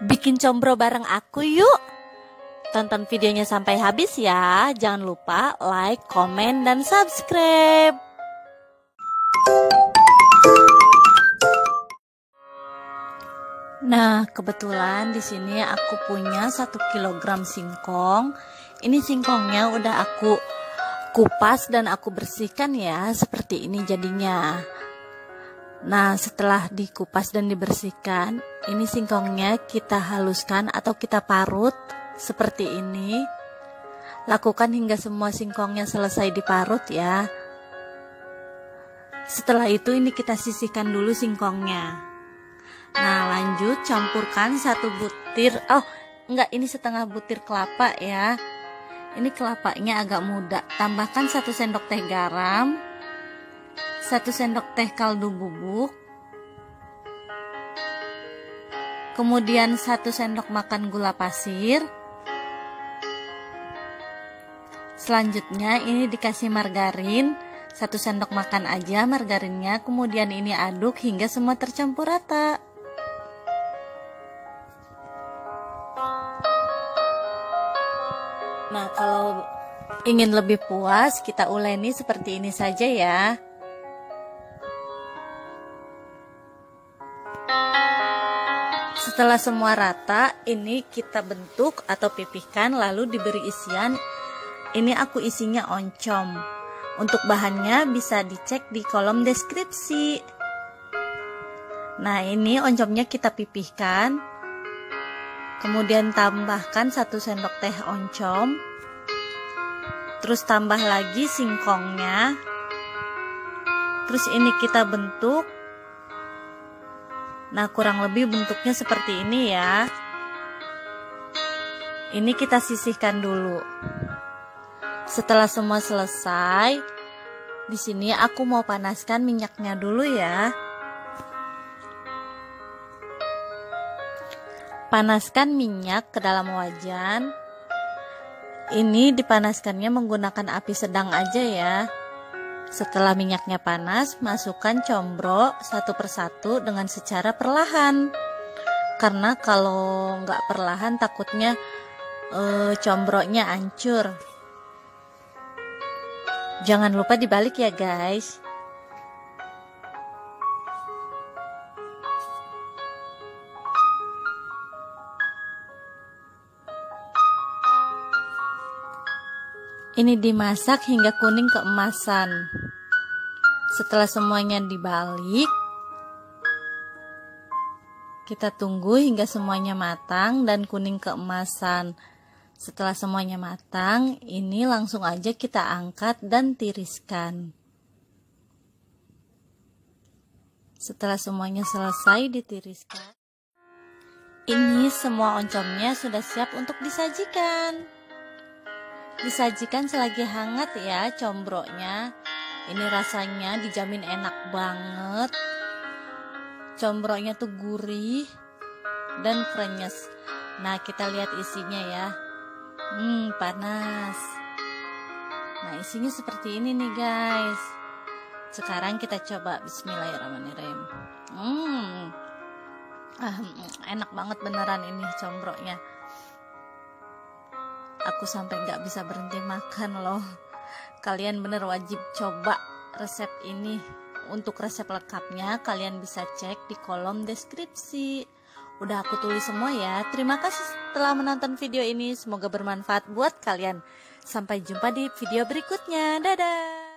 Bikin combro bareng aku yuk. Tonton videonya sampai habis ya. Jangan lupa like, komen, dan subscribe. Nah, kebetulan di sini aku punya 1 kilogram singkong. Ini singkongnya udah aku kupas dan aku bersihkan ya. Seperti ini jadinya. Nah, setelah dikupas dan dibersihkan, ini singkongnya kita haluskan atau kita parut seperti ini. Lakukan hingga semua singkongnya selesai diparut ya. Setelah itu ini kita sisihkan dulu singkongnya. Nah, lanjut campurkan 1 butir, ini setengah butir kelapa ya. Ini kelapanya agak muda. Tambahkan 1 sendok teh garam, 1 sendok teh kaldu bubuk, kemudian 1 sendok makan gula pasir. Selanjutnya ini dikasih margarin, 1 sendok makan aja margarinnya. Kemudian ini aduk hingga semua tercampur rata. Nah, kalau ingin lebih puas, kita uleni seperti ini saja ya. Setelah semua rata, ini kita bentuk atau pipihkan lalu diberi isian. Ini aku isinya oncom. Untuk bahannya bisa dicek di kolom deskripsi. Nah, ini oncomnya kita pipihkan. Kemudian tambahkan 1 sendok teh oncom. Terus tambah lagi singkongnya. Terus ini kita bentuk. Nah, kurang lebih bentuknya seperti ini ya. Ini kita sisihkan dulu. Setelah semua selesai, di sini aku mau panaskan minyaknya dulu ya. Panaskan minyak ke dalam wajan. Ini dipanaskannya menggunakan api sedang aja ya. Setelah minyaknya panas, masukkan combro satu persatu dengan secara perlahan. Karena kalau nggak perlahan takutnya combronya hancur. Jangan lupa dibalik ya guys. Ini dimasak hingga kuning keemasan. Setelah semuanya dibalik, kita tunggu hingga semuanya matang dan kuning keemasan. Setelah semuanya matang, ini langsung aja kita angkat dan tiriskan. Setelah semuanya selesai ditiriskan, ini semua oncomnya sudah siap untuk disajikan. Disajikan selagi hangat ya combronya. Ini rasanya dijamin enak banget. Combronya tuh gurih dan krenyes. Nah, kita lihat isinya ya. Panas. Nah, isinya seperti ini nih guys. Sekarang kita coba. Bismillahirrahmanirrahim. Enak banget beneran ini combronya. Aku sampai nggak bisa berhenti makan loh. Kalian bener wajib coba resep ini. Untuk resep lengkapnya kalian bisa cek di kolom deskripsi. Udah aku tulis semua ya. Terima kasih telah menonton video ini. Semoga bermanfaat buat kalian. Sampai jumpa di video berikutnya. Dadah.